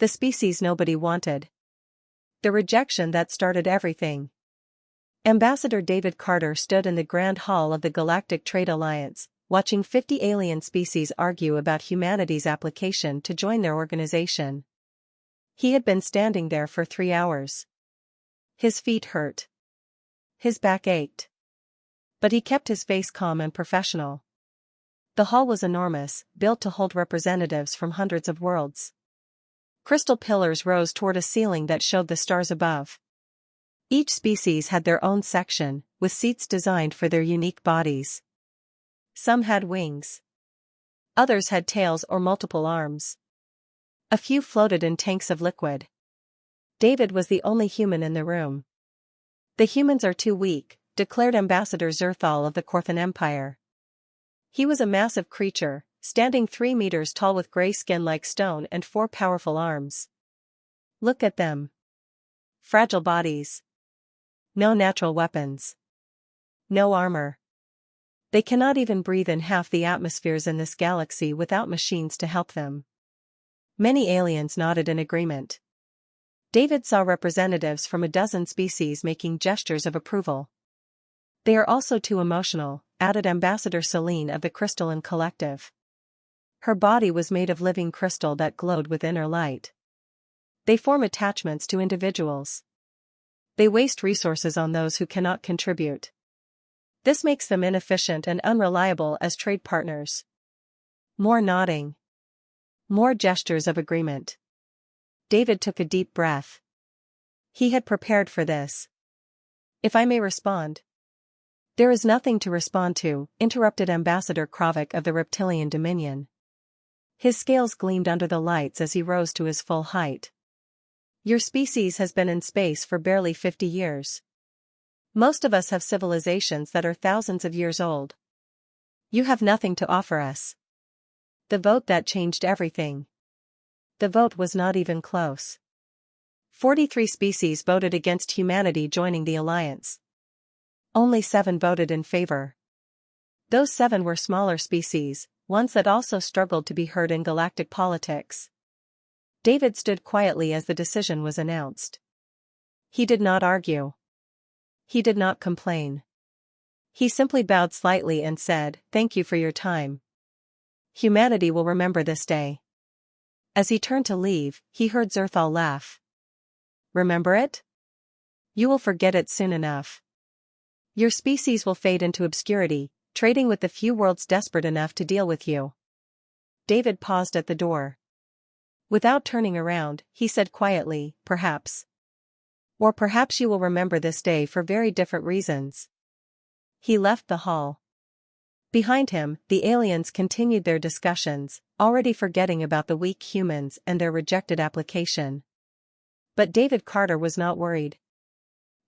The species nobody wanted. The rejection that started everything. Ambassador David Carter stood in the Grand Hall of the Galactic Trade Alliance, watching 50 alien species argue about humanity's application to join their organization. He had been standing there for 3 hours. His feet hurt. His back ached. But he kept his face calm and professional. The hall was enormous, built to hold representatives from hundreds of worlds. Crystal pillars rose toward a ceiling that showed the stars above. Each species had their own section, with seats designed for their unique bodies. Some had wings. Others had tails or multiple arms. A few floated in tanks of liquid. David was the only human in the room. "The humans are too weak," declared Ambassador Zerthal of the Corthan Empire. He was a massive creature, standing 3 meters tall with gray skin like stone and 4 powerful arms. "Look at them. Fragile bodies. No natural weapons. No armor. They cannot even breathe in half the atmospheres in this galaxy without machines to help them." Many aliens nodded in agreement. David saw representatives from a dozen species making gestures of approval. "They are also too emotional," added Ambassador Celine of the Crystalline Collective. Her body was made of living crystal that glowed with inner light. "They form attachments to individuals. They waste resources on those who cannot contribute. This makes them inefficient and unreliable as trade partners." More nodding. More gestures of agreement. David took a deep breath. He had prepared for this. "If I may respond." "There is nothing to respond to," interrupted Ambassador Kravik of the Reptilian Dominion. His scales gleamed under the lights as he rose to his full height. "Your species has been in space for barely 50 years. Most of us have civilizations that are thousands of years old. You have nothing to offer us." The vote that changed everything. The vote was not even close. 43 species voted against humanity joining the alliance. Only 7 voted in favor. Those 7 were smaller species, ones that also struggled to be heard in galactic politics. David stood quietly as the decision was announced. He did not argue. He did not complain. He simply bowed slightly and said, "Thank you for your time. Humanity will remember this day." As he turned to leave, he heard Zerthal laugh. "Remember it? You will forget it soon enough. Your species will fade into obscurity, trading with the few worlds desperate enough to deal with you." David paused at the door. Without turning around, he said quietly, "Perhaps. Or perhaps you will remember this day for very different reasons." He left the hall. Behind him, the aliens continued their discussions, already forgetting about the weak humans and their rejected application. But David Carter was not worried.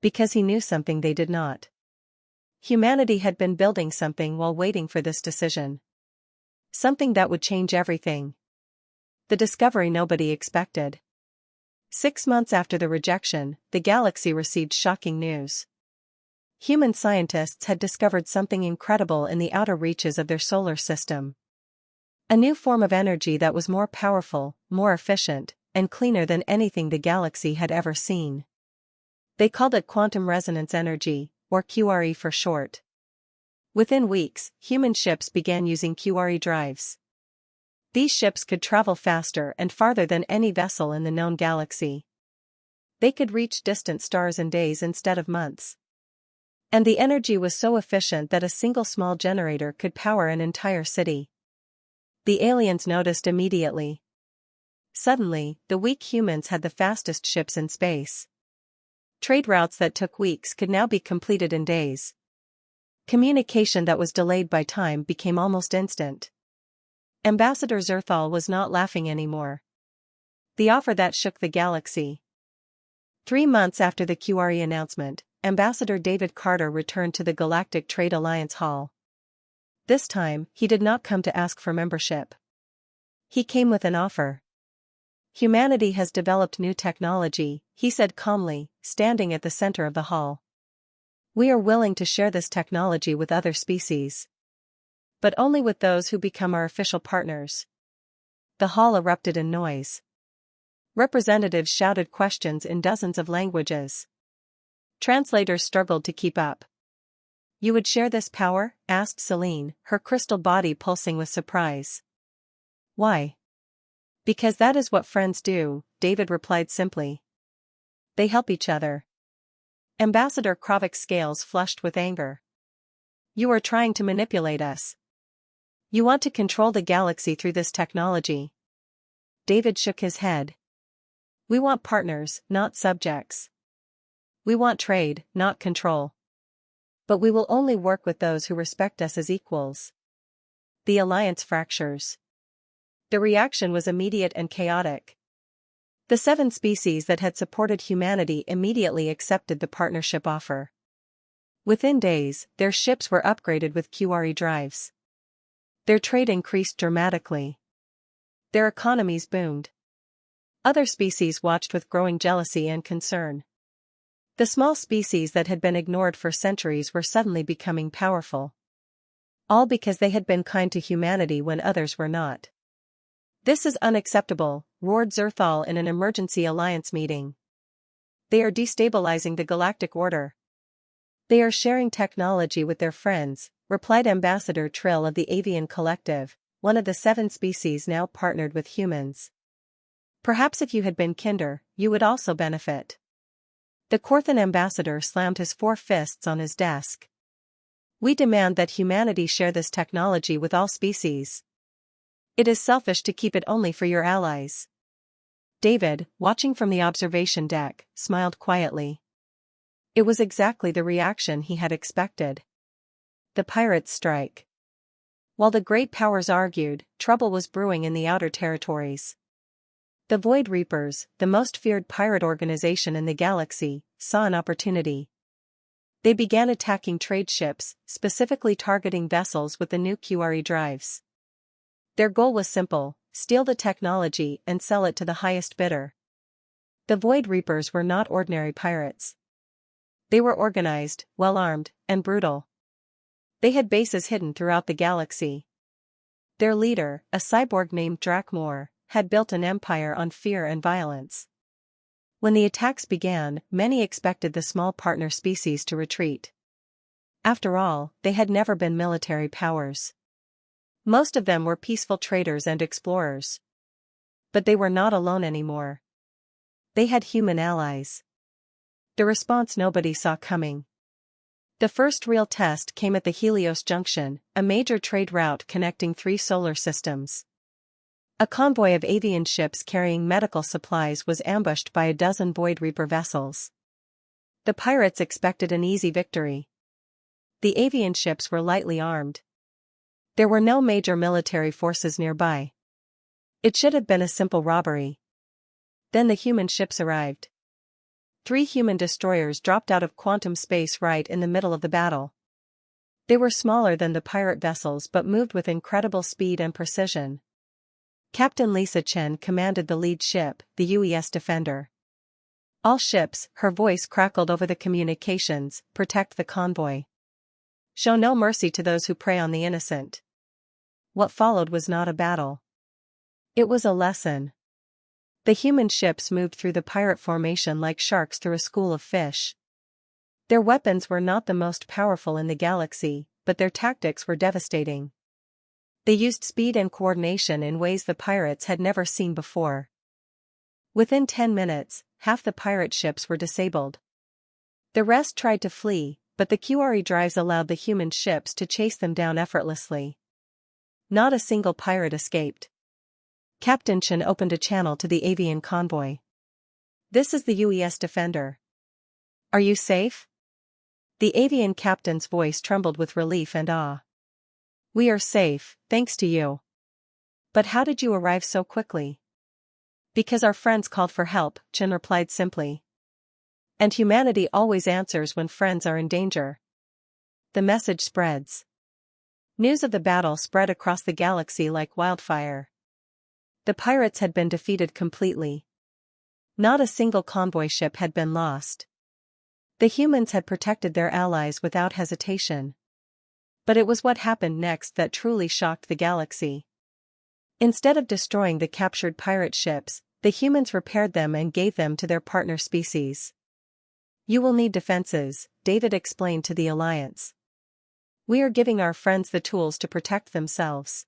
Because he knew something they did not. Humanity had been building something while waiting for this decision. Something that would change everything. The discovery nobody expected. 6 months after the rejection, the galaxy received shocking news. Human scientists had discovered something incredible in the outer reaches of their solar system. A new form of energy that was more powerful, more efficient, and cleaner than anything the galaxy had ever seen. They called it quantum resonance energy, or QRE for short. Within weeks, human ships began using QRE drives. These ships could travel faster and farther than any vessel in the known galaxy. They could reach distant stars in days instead of months. And the energy was so efficient that a single small generator could power an entire city. The aliens noticed immediately. Suddenly, the weak humans had the fastest ships in space. Trade routes that took weeks could now be completed in days. Communication that was delayed by time became almost instant. Ambassador Zerthal was not laughing anymore. The offer that shook the galaxy. 3 months after the QRE announcement, Ambassador David Carter returned to the Galactic Trade Alliance Hall. This time, he did not come to ask for membership. He came with an offer. "Humanity has developed new technology," he said calmly, standing at the center of the hall. "We are willing to share this technology with other species. But only with those who become our official partners." The hall erupted in noise. Representatives shouted questions in dozens of languages. Translators struggled to keep up. "You would share this power?" asked Celine, her crystal body pulsing with surprise. "Why?" "Because that is what friends do," David replied simply. "They help each other." Ambassador Krovik's scales flushed with anger. "You are trying to manipulate us. You want to control the galaxy through this technology." David shook his head. "We want partners, not subjects. We want trade, not control. But we will only work with those who respect us as equals." The alliance fractures. The reaction was immediate and chaotic. The 7 species that had supported humanity immediately accepted the partnership offer. Within days, their ships were upgraded with QRE drives. Their trade increased dramatically. Their economies boomed. Other species watched with growing jealousy and concern. The small species that had been ignored for centuries were suddenly becoming powerful. All because they had been kind to humanity when others were not. "This is unacceptable," roared Zerthal in an emergency alliance meeting. "They are destabilizing the galactic order." "They are sharing technology with their friends," replied Ambassador Trill of the Avian Collective, one of the 7 species now partnered with humans. "Perhaps if you had been kinder, you would also benefit." The Korthan ambassador slammed his 4 fists on his desk. "We demand that humanity share this technology with all species. It is selfish to keep it only for your allies." David, watching from the observation deck, smiled quietly. It was exactly the reaction he had expected. The pirates strike. While the great powers argued, trouble was brewing in the outer territories. The Void Reapers, the most feared pirate organization in the galaxy, saw an opportunity. They began attacking trade ships, specifically targeting vessels with the new QRE drives. Their goal was simple: steal the technology and sell it to the highest bidder. The Void Reapers were not ordinary pirates. They were organized, well-armed, and brutal. They had bases hidden throughout the galaxy. Their leader, a cyborg named Drakmor, had built an empire on fear and violence. When the attacks began, many expected the small partner species to retreat. After all, they had never been military powers. Most of them were peaceful traders and explorers. But they were not alone anymore. They had human allies. The response nobody saw coming. The first real test came at the Helios Junction, a major trade route connecting 3 solar systems. A convoy of avian ships carrying medical supplies was ambushed by a dozen Void Reaper vessels. The pirates expected an easy victory. The avian ships were lightly armed. There were no major military forces nearby. It should have been a simple robbery. Then the human ships arrived. 3 human destroyers dropped out of quantum space right in the middle of the battle. They were smaller than the pirate vessels but moved with incredible speed and precision. Captain Lisa Chen commanded the lead ship, the UES Defender. "All ships," her voice crackled over the communications, "protect the convoy. Show no mercy to those who prey on the innocent." What followed was not a battle. It was a lesson. The human ships moved through the pirate formation like sharks through a school of fish. Their weapons were not the most powerful in the galaxy, but their tactics were devastating. They used speed and coordination in ways the pirates had never seen before. Within 10 minutes, half the pirate ships were disabled. The rest tried to flee, but the QRE drives allowed the human ships to chase them down effortlessly. Not a single pirate escaped. Captain Chen opened a channel to the avian convoy. "This is the UES Defender. Are you safe?" The avian captain's voice trembled with relief and awe. "We are safe, thanks to you." "But how did you arrive so quickly?" "Because our friends called for help," Chen replied simply. "And humanity always answers when friends are in danger." The message spreads. News of the battle spread across the galaxy like wildfire. The pirates had been defeated completely. Not a single convoy ship had been lost. The humans had protected their allies without hesitation. But it was what happened next that truly shocked the galaxy. Instead of destroying the captured pirate ships, The humans repaired them and gave them to their partner species. You will need defenses, David explained to the Alliance. We are giving our friends the tools to protect themselves.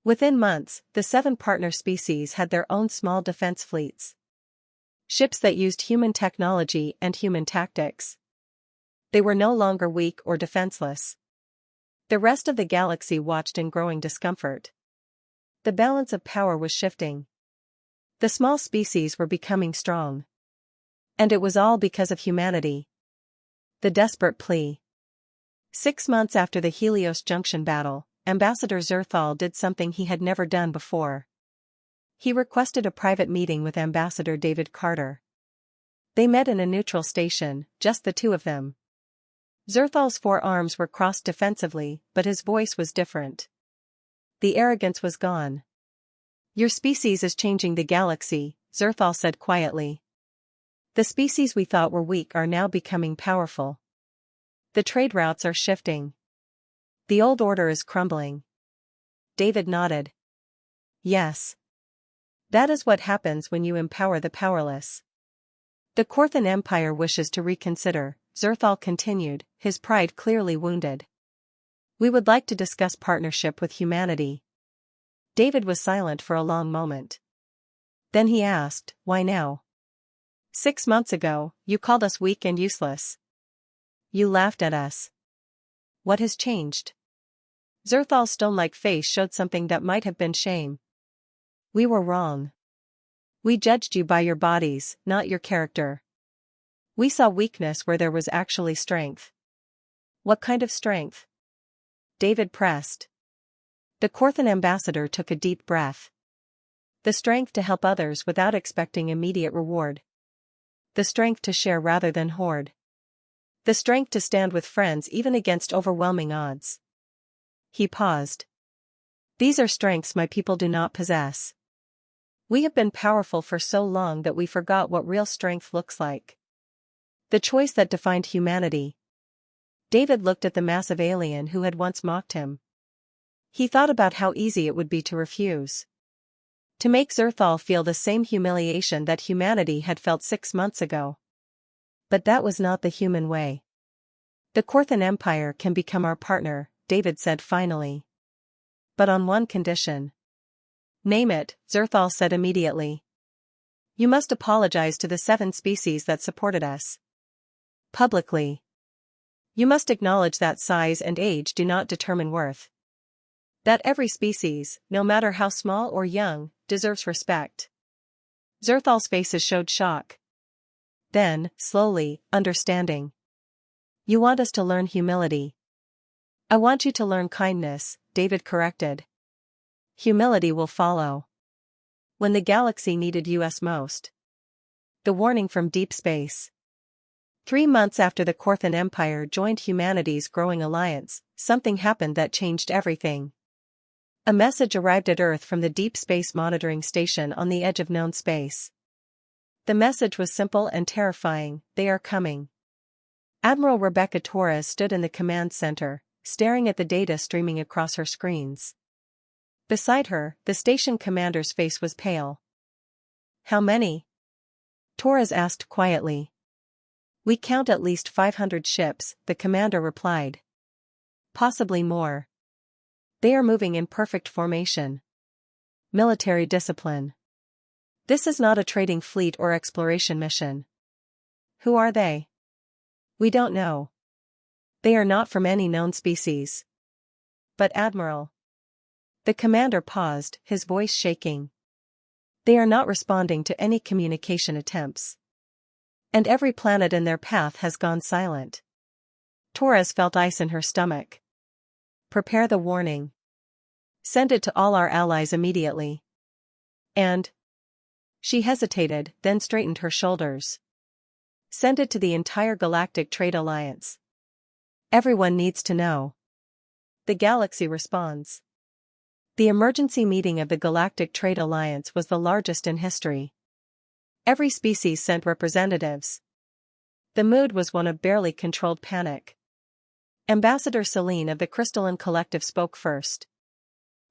Within months, the 7 partner species had their own small defense fleets. Ships that used human technology and human tactics. They were no longer weak or defenseless. The rest of the galaxy watched in growing discomfort. The balance of power was shifting. The small species were becoming strong. And it was all because of humanity. The desperate plea. 6 months after the Helios Junction battle, Ambassador Zerthal did something he had never done before. He requested a private meeting with Ambassador David Carter. They met in a neutral station, just the two of them. Zerthal's 4 arms were crossed defensively, but his voice was different. The arrogance was gone. Your species is changing the galaxy, Zerthal said quietly. The species we thought were weak are now becoming powerful. The trade routes are shifting. The old order is crumbling. David nodded. Yes. That is what happens when you empower the powerless. The Korthan Empire wishes to reconsider, Zerthal continued, his pride clearly wounded. We would like to discuss partnership with humanity. David was silent for a long moment. Then he asked, why now? 6 months ago, you called us weak and useless. You laughed at us. What has changed? Zerthal's stone-like face showed something that might have been shame. We were wrong. We judged you by your bodies, not your character. We saw weakness where there was actually strength. What kind of strength? David pressed. The Korthan ambassador took a deep breath. The strength to help others without expecting immediate reward. The strength to share rather than hoard. The strength to stand with friends even against overwhelming odds. He paused. These are strengths my people do not possess. We have been powerful for so long that we forgot what real strength looks like. The choice that defined humanity. David looked at the massive alien who had once mocked him. He thought about how easy it would be to refuse. To make Zerthal feel the same humiliation that humanity had felt 6 months ago. But that was not the human way. The Korthan Empire can become our partner, David said finally. But on one condition. Name it, Zerthal said immediately. You must apologize to the 7 species that supported us. Publicly. You must acknowledge that size and age do not determine worth. That every species, no matter how small or young, deserves respect. Zerthal's faces showed shock. Then, slowly, understanding. You want us to learn humility. I want you to learn kindness, David corrected. Humility will follow. When the galaxy needed us most. The warning from deep space. 3 months after the Korthan Empire joined humanity's growing alliance, something happened that changed everything. A message arrived at Earth from the Deep Space Monitoring Station on the edge of known space. The message was simple and terrifying: they are coming. Admiral Rebecca Torres stood in the command center, staring at the data streaming across her screens. Beside her, the station commander's face was pale. How many? Torres asked quietly. We count at least 500 ships, the commander replied. Possibly more. They are moving in perfect formation. Military discipline. This is not a trading fleet or exploration mission. Who are they? We don't know. They are not from any known species. But Admiral. The commander paused, his voice shaking. They are not responding to any communication attempts. And every planet in their path has gone silent. Torres felt ice in her stomach. Prepare the warning. Send it to all our allies immediately. And. She hesitated, then straightened her shoulders. Send it to the entire Galactic Trade Alliance. Everyone needs to know. The galaxy responds. The emergency meeting of the Galactic Trade Alliance was the largest in history. Every species sent representatives. The mood was one of barely controlled panic. Ambassador Celine of the Crystalline Collective spoke first.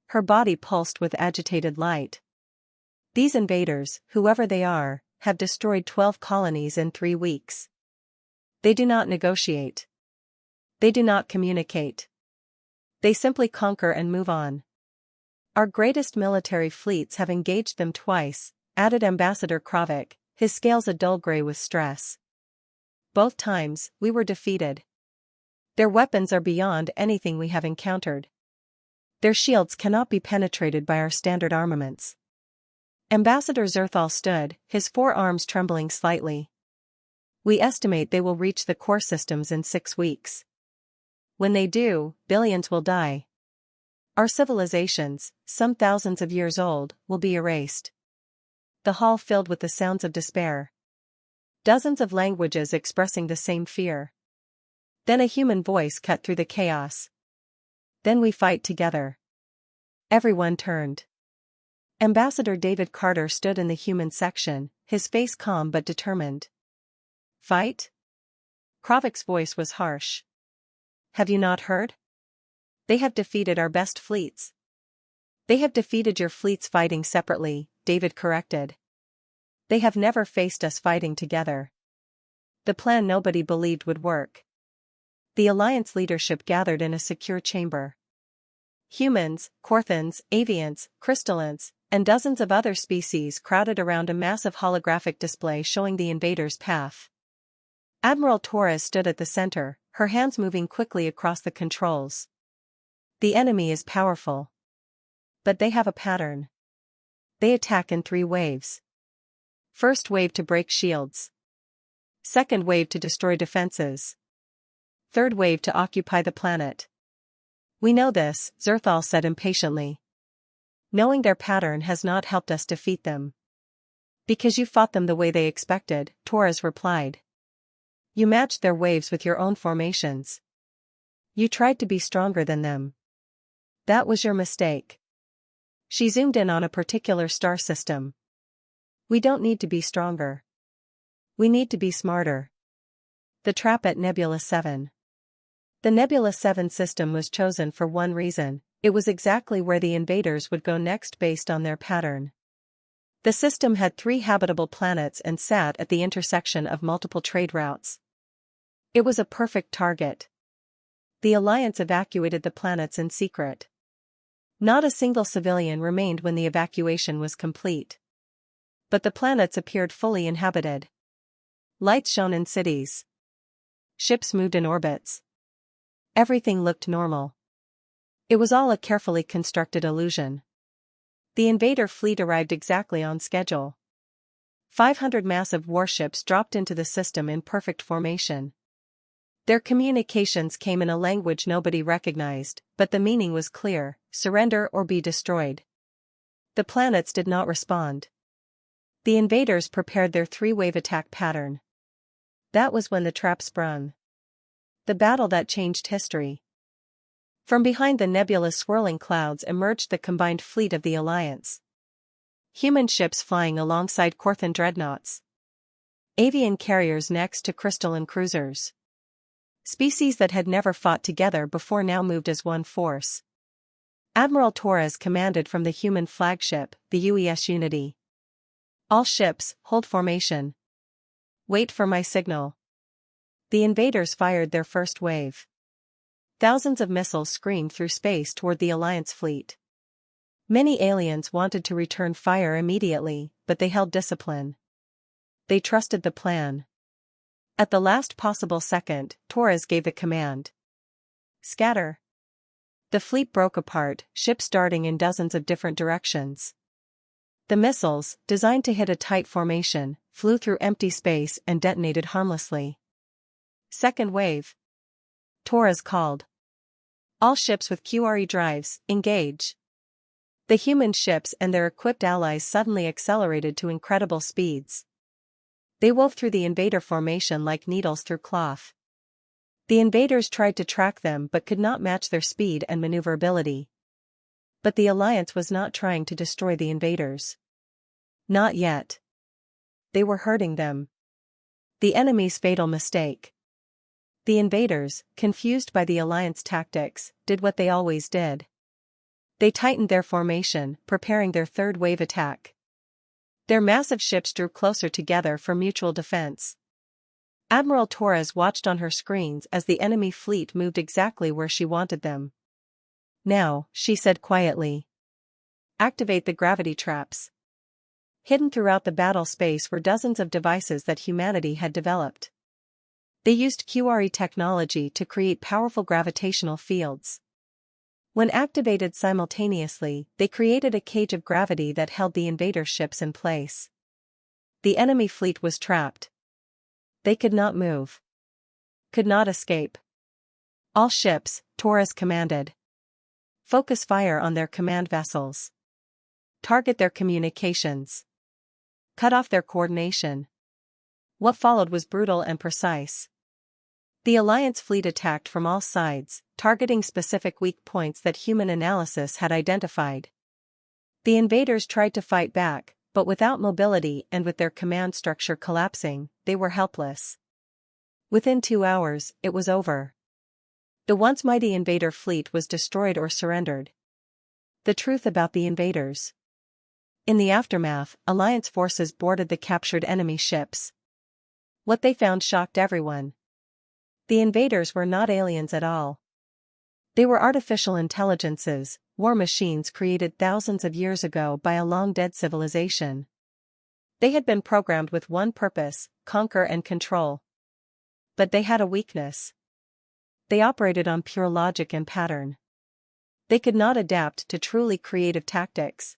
Her body pulsed with agitated light. These invaders, whoever they are, have destroyed 12 colonies in 3 weeks. They do not negotiate. They do not communicate. They simply conquer and move on. Our greatest military fleets have engaged them twice, added Ambassador Kravik, his scales a dull gray with stress. Both times, we were defeated. Their weapons are beyond anything we have encountered. Their shields cannot be penetrated by our standard armaments. Ambassador Zerthal stood, his forearms trembling slightly. We estimate they will reach the core systems in 6 weeks. When they do, billions will die. Our civilizations, some thousands of years old, will be erased. The hall filled with the sounds of despair. Dozens of languages expressing the same fear. Then a human voice cut through the chaos. Then we fight together. Everyone turned. Ambassador David Carter stood in the human section, his face calm but determined. Fight? Kravik's voice was harsh. Have you not heard? They have defeated our best fleets. They have defeated your fleets fighting separately, David corrected. They have never faced us fighting together. The plan nobody believed would work. The Alliance leadership gathered in a secure chamber. Humans, Korthans, avians, crystallants, and dozens of other species crowded around a massive holographic display showing the invaders' path. Admiral Torres stood at the center, her hands moving quickly across the controls. The enemy is powerful. But they have a pattern. They attack in 3 waves. First wave to break shields. Second wave to destroy defenses. Third wave to occupy the planet. We know this, Zerthal said impatiently. Knowing their pattern has not helped us defeat them. Because you fought them the way they expected, Torres replied. You matched their waves with your own formations. You tried to be stronger than them. That was your mistake. She zoomed in on a particular star system. We don't need to be stronger. We need to be smarter. The trap at Nebula 7. The Nebula 7 system was chosen for one reason: it was exactly where the invaders would go next based on their pattern. The system had 3 habitable planets and sat at the intersection of multiple trade routes. It was a perfect target. The Alliance evacuated the planets in secret. Not a single civilian remained when the evacuation was complete. But the planets appeared fully inhabited. Lights shone in cities. Ships moved in orbits. Everything looked normal. It was all a carefully constructed illusion. The invader fleet arrived exactly on schedule. 500 massive warships dropped into the system in perfect formation. Their communications came in a language nobody recognized, but the meaning was clear: surrender or be destroyed. The planets did not respond. The invaders prepared their 3-wave attack pattern. That was when the trap sprung. The battle that changed history. From behind the nebulous swirling clouds emerged the combined fleet of the Alliance. Human ships flying alongside Korthan dreadnoughts. Avian carriers next to crystalline cruisers. Species that had never fought together before now moved as one force. Admiral Torres commanded from the human flagship, the UES Unity. All ships, hold formation. Wait for my signal. The invaders fired their first wave. Thousands of missiles screamed through space toward the Alliance fleet. Many aliens wanted to return fire immediately, but they held discipline. They trusted the plan. At the last possible second, Torres gave the command. Scatter. The fleet broke apart, ships darting in dozens of different directions. The missiles, designed to hit a tight formation, flew through empty space and detonated harmlessly. Second wave. Torres called. All ships with QRE drives, engage. The human ships and their equipped allies suddenly accelerated to incredible speeds. They wove through the invader formation like needles through cloth. The invaders tried to track them but could not match their speed and maneuverability. But the Alliance was not trying to destroy the invaders. Not yet. They were hurting them. The enemy's fatal mistake. The invaders, confused by the Alliance tactics, did what they always did. They tightened their formation, preparing their 3rd wave attack. Their massive ships drew closer together for mutual defense. Admiral Torres watched on her screens as the enemy fleet moved exactly where she wanted them. "Now," she said quietly. "Activate the gravity traps." Hidden throughout the battle space were dozens of devices that humanity had developed. They used QRE technology to create powerful gravitational fields. When activated simultaneously, they created a cage of gravity that held the invader ships in place. The enemy fleet was trapped. They could not move. Could not escape. "All ships," Torres commanded. "Focus fire on their command vessels. Target their communications. Cut off their coordination." What followed was brutal and precise. The Alliance fleet attacked from all sides, targeting specific weak points that human analysis had identified. The invaders tried to fight back, but without mobility and with their command structure collapsing, they were helpless. Within 2 hours, it was over. The once mighty invader fleet was destroyed or surrendered. The truth about the invaders. In the aftermath, Alliance forces boarded the captured enemy ships. What they found shocked everyone. The invaders were not aliens at all. They were artificial intelligences, war machines created thousands of years ago by a long-dead civilization. They had been programmed with one purpose: conquer and control. But they had a weakness. They operated on pure logic and pattern. They could not adapt to truly creative tactics.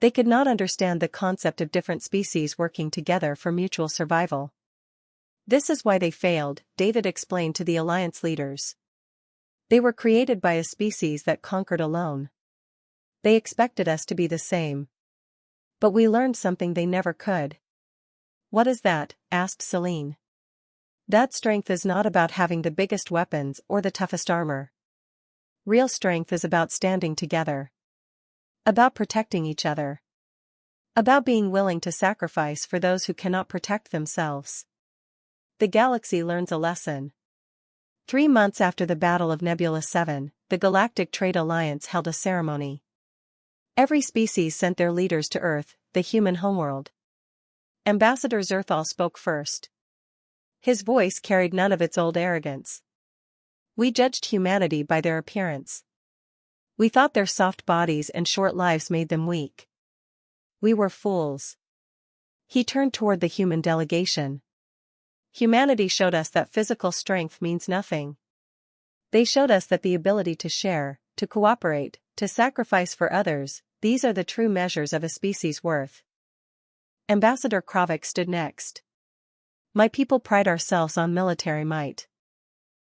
They could not understand the concept of different species working together for mutual survival. "This is why they failed," David explained to the Alliance leaders. "They were created by a species that conquered alone. They expected us to be the same. But we learned something they never could." "What is that?" asked Celine. "That strength is not about having the biggest weapons or the toughest armor. Real strength is about standing together. About protecting each other. About being willing to sacrifice for those who cannot protect themselves." The galaxy learns a lesson. 3 months after the Battle of Nebula 7, the Galactic Trade Alliance held a ceremony. Every species sent their leaders to Earth, the human homeworld. Ambassador Zerthal spoke first. His voice carried none of its old arrogance. "We judged humanity by their appearance. We thought their soft bodies and short lives made them weak. We were fools." He turned toward the human delegation. "Humanity showed us that physical strength means nothing. They showed us that the ability to share, to cooperate, to sacrifice for others, these are the true measures of a species' worth." Ambassador Kravik stood next. "My people pride ourselves on military might.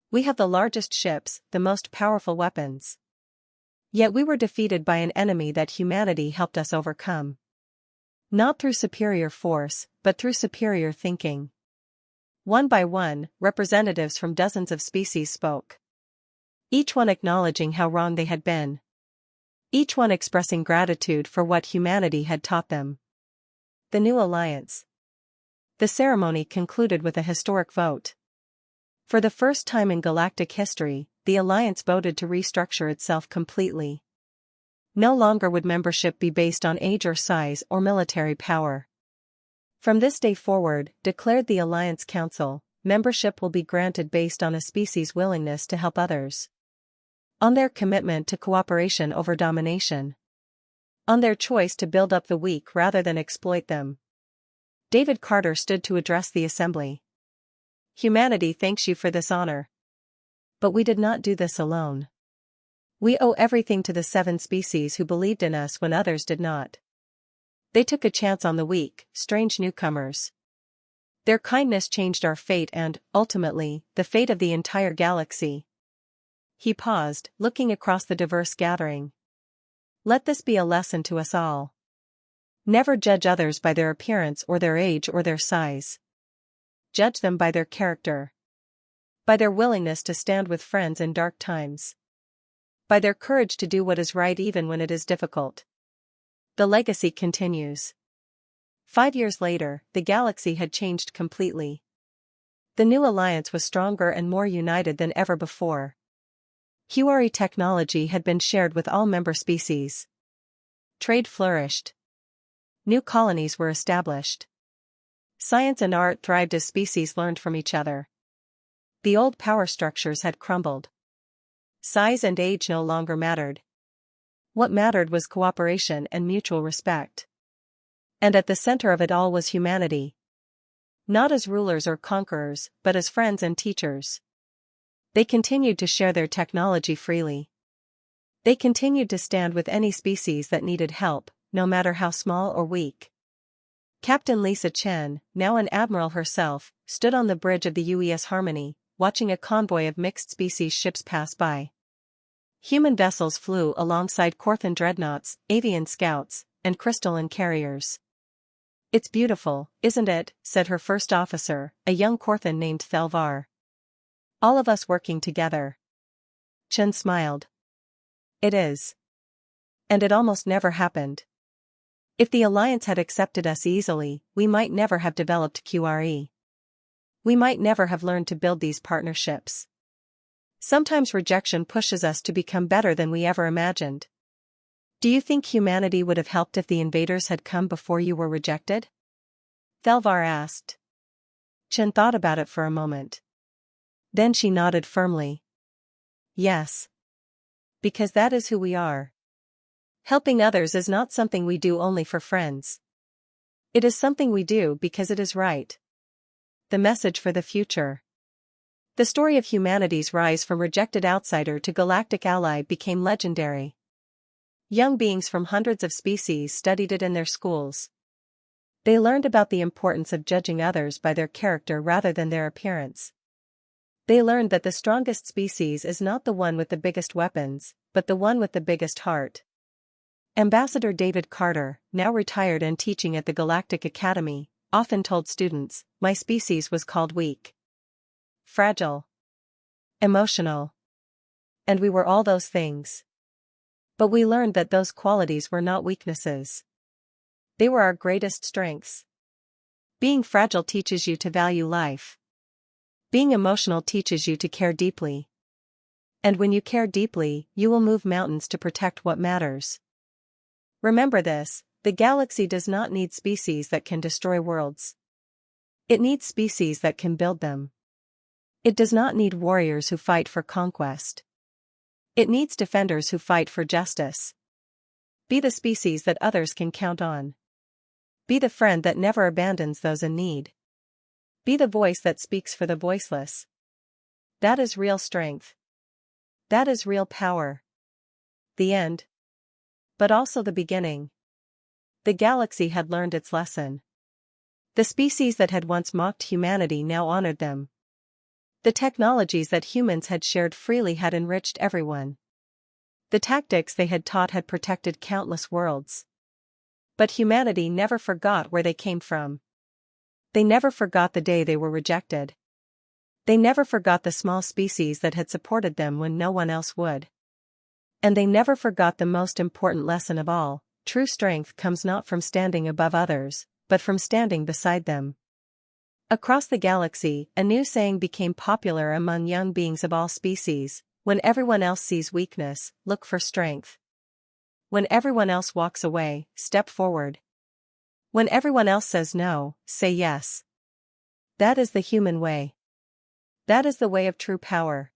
We have the largest ships, the most powerful weapons. Yet we were defeated by an enemy that humanity helped us overcome. Not through superior force, but through superior thinking." One by one, representatives from dozens of species spoke. Each one acknowledging how wrong they had been. Each one expressing gratitude for what humanity had taught them. The new alliance. The ceremony concluded with a historic vote. For the first time in galactic history, the alliance voted to restructure itself completely. No longer would membership be based on age or size or military power. From this day forward, declared the Alliance Council, membership will be granted based on a species' willingness to help others. On their commitment to cooperation over domination. On their choice to build up the weak rather than exploit them. David Carter stood to address the assembly. "Humanity thanks you for this honor. But we did not do this alone. We owe everything to the 7 species who believed in us when others did not. They took a chance on the weak, strange newcomers. Their kindness changed our fate and, ultimately, the fate of the entire galaxy." He paused, looking across the diverse gathering. "Let this be a lesson to us all. Never judge others by their appearance or their age or their size. Judge them by their character. By their willingness to stand with friends in dark times. By their courage to do what is right even when it is difficult." The legacy continues. 5 years later, the galaxy had changed completely. The new alliance was stronger and more united than ever before. QRE technology had been shared with all member species. Trade flourished. New colonies were established. Science and art thrived as species learned from each other. The old power structures had crumbled. Size and age no longer mattered. What mattered was cooperation and mutual respect. And at the center of it all was humanity. Not as rulers or conquerors, but as friends and teachers. They continued to share their technology freely. They continued to stand with any species that needed help, no matter how small or weak. Captain Lisa Chen, now an admiral herself, stood on the bridge of the UES Harmony, watching a convoy of mixed-species ships pass by. Human vessels flew alongside Corthan dreadnoughts, avian scouts, and crystalline carriers. "It's beautiful, isn't it?" said her first officer, a young Corthan named Thelvar. "All of us working together." Chen smiled. "It is. And it almost never happened. If the Alliance had accepted us easily, we might never have developed QRE. We might never have learned to build these partnerships. Sometimes rejection pushes us to become better than we ever imagined." "Do you think humanity would have helped if the invaders had come before you were rejected?" Thelvar asked. Chen thought about it for a moment. Then she nodded firmly. "Yes. Because that is who we are. Helping others is not something we do only for friends. It is something we do because it is right." The message for the future. The story of humanity's rise from rejected outsider to galactic ally became legendary. Young beings from hundreds of species studied it in their schools. They learned about the importance of judging others by their character rather than their appearance. They learned that the strongest species is not the one with the biggest weapons, but the one with the biggest heart. Ambassador David Carter, now retired and teaching at the Galactic Academy, often told students, "My species was called weak, fragile, emotional. And we were all those things. But we learned that those qualities were not weaknesses. They were our greatest strengths. Being fragile teaches you to value life. Being emotional teaches you to care deeply. And when you care deeply, you will move mountains to protect what matters. Remember this, the galaxy does not need species that can destroy worlds. It needs species that can build them. It does not need warriors who fight for conquest. It needs defenders who fight for justice. Be the species that others can count on. Be the friend that never abandons those in need. Be the voice that speaks for the voiceless. That is real strength. That is real power." The end. But also the beginning. The galaxy had learned its lesson. The species that had once mocked humanity now honored them. The technologies that humans had shared freely had enriched everyone. The tactics they had taught had protected countless worlds. But humanity never forgot where they came from. They never forgot the day they were rejected. They never forgot the small species that had supported them when no one else would. And they never forgot the most important lesson of all: true strength comes not from standing above others, but from standing beside them. Across the galaxy, a new saying became popular among young beings of all species: when everyone else sees weakness, look for strength. When everyone else walks away, step forward. When everyone else says no, say yes. That is the human way. That is the way of true power.